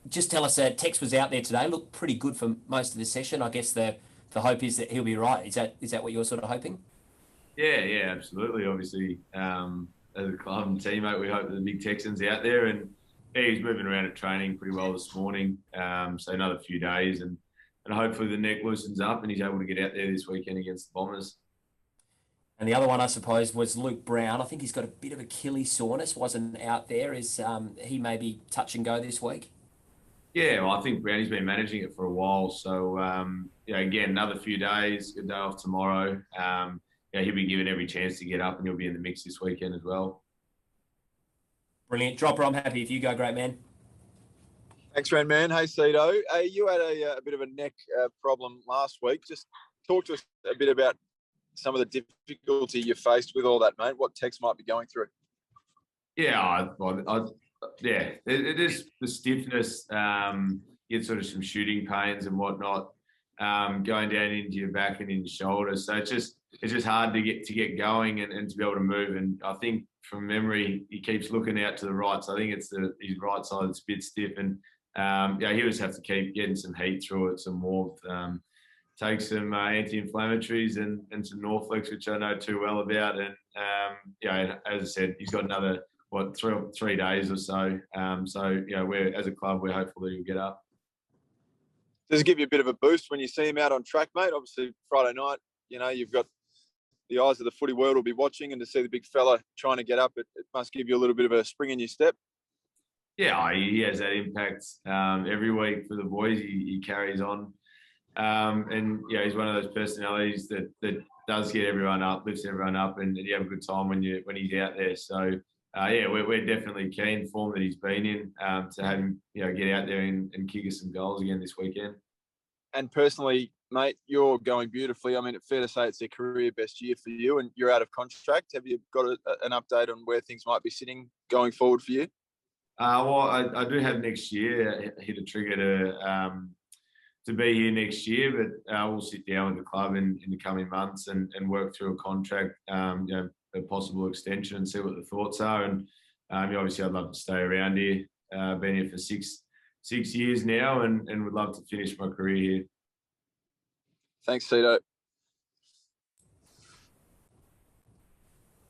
just tell us, Tex was out there today, looked pretty good for most of the session. I guess the hope is that he'll be right. Is that what you're sort of hoping? Yeah, absolutely. Obviously, as a club and teammate, we hope that the big Texans out there, and yeah, he's moving around at training pretty well this morning. So another few days, and hopefully the neck loosens up and he's able to get out there this weekend against the Bombers. And the other one, I suppose, was Luke Brown. I think he's got a bit of Achilles soreness. Wasn't out there. Is he maybe touch and go this week? Yeah, well, I think Brownie's been managing it for a while. So, again, another few days, a day off tomorrow. He'll be given every chance to get up and he'll be in the mix this weekend as well. Brilliant. Dropper, I'm happy if you go, great man. Thanks, Ren, man. Hey, Cedo. You had a bit of a neck problem last week. Just talk to us a bit about some of the difficulty you faced with all that, mate. What Tex might be going through. Yeah, it is the stiffness. You get sort of some shooting pains and whatnot, going down into your back and in your shoulders. So it's just hard to get going and to be able to move. And I think from memory, he keeps looking out to the right. So I think it's his right side that's a bit stiff. And he'll just have to keep getting some heat through it, some warmth. Take some anti-inflammatories and some Norflex, which I know too well about. And as I said, he's got another 3 days or so. We're as a club, we're hopeful that he'll get up. Does it give you a bit of a boost when you see him out on track, mate? Obviously, Friday night, you've got the eyes of the footy world will be watching, and to see the big fella trying to get up, it must give you a little bit of a spring in your step. Yeah, he has that impact every week for the boys. He carries on. He's one of those personalities that does get everyone up, lifts everyone up, and you have a good time when he's out there. So we're definitely keen form that he's been in to have him get out there and kick us some goals again this weekend. And personally, mate, you're going beautifully. I mean, it's fair to say it's a career best year for you, and you're out of contract. Have you got an update on where things might be sitting going forward for you? I do have next year hit a trigger to be here next year, but we'll sit down with the club in the coming months and work through a contract, a possible extension, and see what the thoughts are. And obviously, I'd love to stay around here. Been here for six years now, and would love to finish my career here. Thanks, Cedo.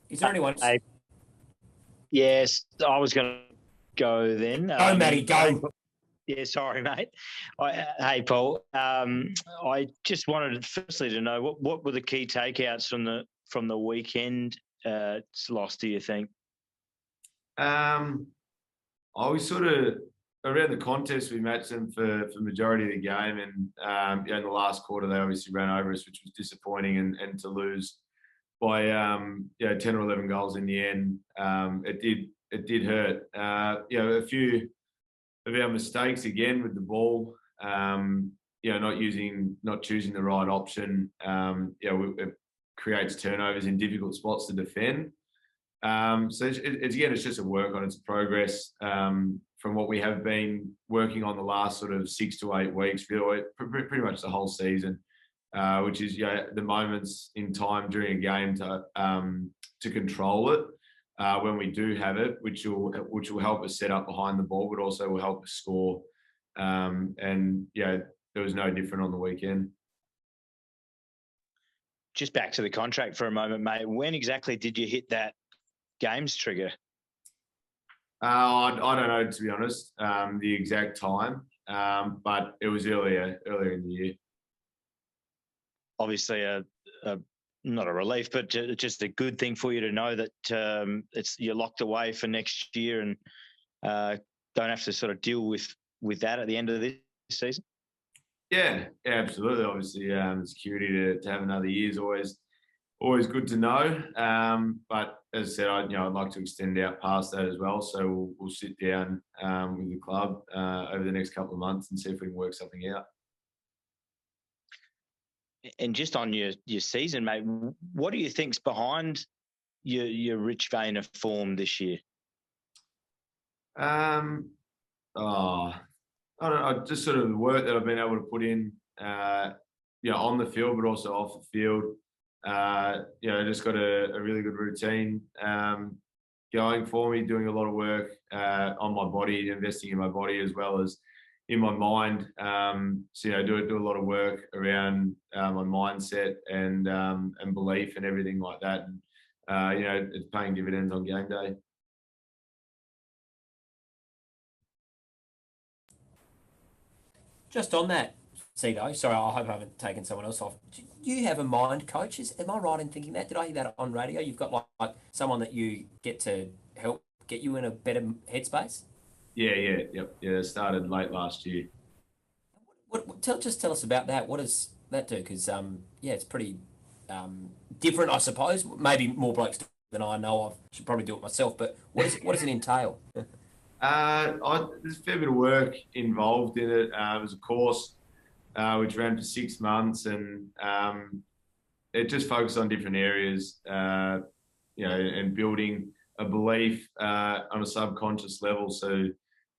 Is there anyone? Yes, I was going to go then. Go, Matty, go. Yeah, sorry, mate. Hey, Paul. I just wanted firstly to know what were the key takeouts from the weekend loss, do you think? I was sort of around the contest. We matched them for majority of the game, and in the last quarter they obviously ran over us, which was disappointing, and to lose by 10 or 11 goals in the end, it did hurt. A few of our mistakes again with the ball, not choosing the right option. It creates turnovers in difficult spots to defend. It's just a work on, it's a progress from what we have been working on the last sort of 6 to 8 weeks, really, pretty much the whole season, which is the moments in time during a game to control it when we do have it, which will help us set up behind the ball, but also will help us score. There was no different on the weekend. Just back to the contract for a moment, mate. When exactly did you hit that games trigger? I don't know, to be honest, the exact time, but it was earlier in the year. Obviously, not a relief, but just a good thing for you to know that you're locked away for next year and don't have to sort of deal with that at the end of this season. Yeah, absolutely. Obviously, security to have another year is always good to know. But as I said, I'd like to extend out past that as well. So we'll sit down with the club over the next couple of months and see if we can work something out. And just on your season, mate, what do you think's behind your rich vein of form this year? I don't know, just sort of the work that I've been able to put in, on the field, but also off the field. Just got a really good routine going for me, doing a lot of work on my body, investing in my body, as well as in my mind. So do a lot of work around my mindset and belief and everything like that. And it's paying dividends on game day. Just on that, Cito, sorry, I hope I haven't taken someone else off. Do you have a mind coach? Am I right in thinking that? Did I hear that on radio? You've got like someone that you get to help get you in a better headspace? Yeah. Started late last year. Just tell us about that. What does that do? Because it's pretty different, I suppose. Maybe more blokes do than I know of. Should probably do it myself. But what does it entail? There's a fair bit of work involved in it. It was a course which ran for 6 months, and it just focused on different areas, and building a belief on a subconscious level, so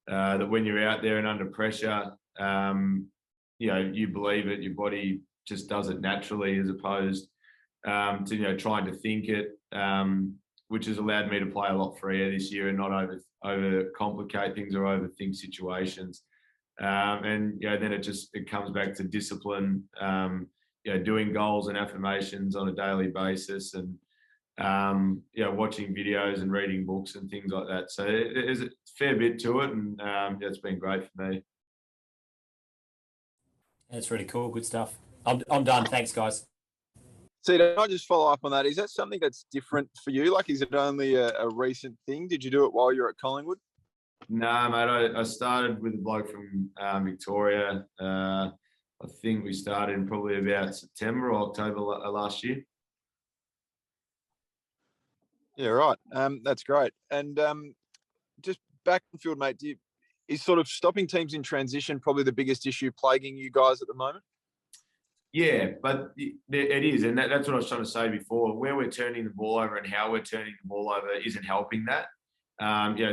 that when you're out there and under pressure, you believe it. Your body just does it naturally, as opposed to trying to think it, which has allowed me to play a lot freer this year and not over complicate things or overthink situations. And then it comes back to discipline, doing goals and affirmations on a daily basis, and watching videos and reading books and things like that. So there's a fair bit to it, and it's been great for me. That's really cool. Good stuff. I'm done. Thanks, guys. See, can I just follow up on that? Is that something that's different for you? Like, is it only a recent thing? Did you do it while you're at Collingwood? No, mate. I started with a bloke from Victoria. I think we started in probably about September or October last year. Yeah, right. That's great. And just back in field, mate, is sort of stopping teams in transition probably the biggest issue plaguing you guys at the moment? Yeah, but it is, and that's what I was trying to say before. Where we're turning the ball over and how we're turning the ball over isn't helping that.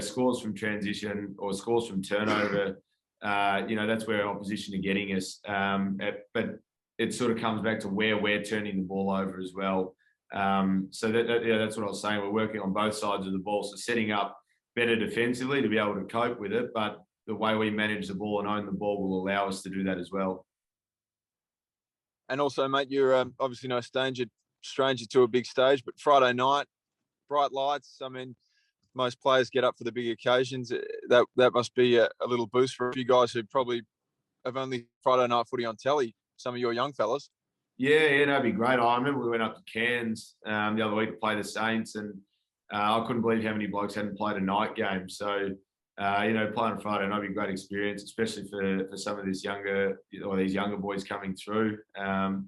Scores from transition or scores from turnover, that's where opposition are getting us. But it sort of comes back to where we're turning the ball over as well. So that's what I was saying. We're working on both sides of the ball, so setting up better defensively to be able to cope with it, but the way we manage the ball and own the ball will allow us to do that as well. And also, mate, you're obviously no stranger to a big stage, but Friday night, bright lights. I mean, most players get up for the big occasions. That must be a little boost for a few guys who probably have only Friday night footy on telly, some of your young fellas. Yeah, that'd be great. I remember we went up to Cairns the other week to play the Saints, and I couldn't believe how many blokes hadn't played a night game. So, playing on Friday night would be a great experience, especially for some of these younger boys coming through,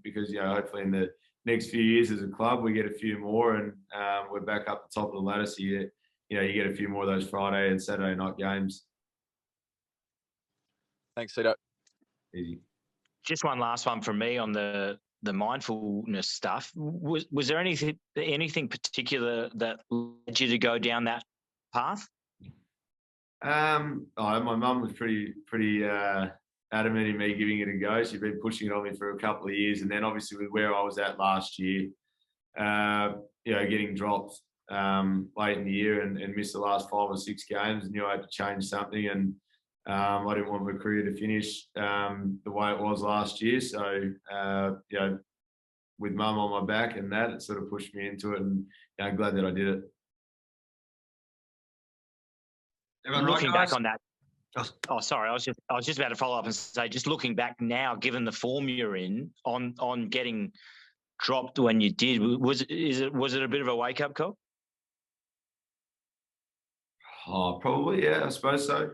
because, hopefully in the next few years as a club, we get a few more, and we're back up the top of the ladder. So, you get a few more of those Friday and Saturday night games. Thanks, Cito. Easy. Just one last one from me on the mindfulness stuff. Was there anything particular that led you to go down that path? My mum was pretty adamant in me giving it a go. She'd been pushing it on me for a couple of years, and then obviously with where I was at last year, getting dropped late in the year and missed the last 5 or 6 games, knew I had to change something, and I didn't want my career to finish the way it was last year. So, with mum on my back and that, it sort of pushed me into it, and I'm glad that I did it. Looking back on that, sorry, I was just about to follow up and say, just looking back now, given the form you're in, on getting dropped when you did, was it a bit of a wake up call? Oh, probably, yeah, I suppose so.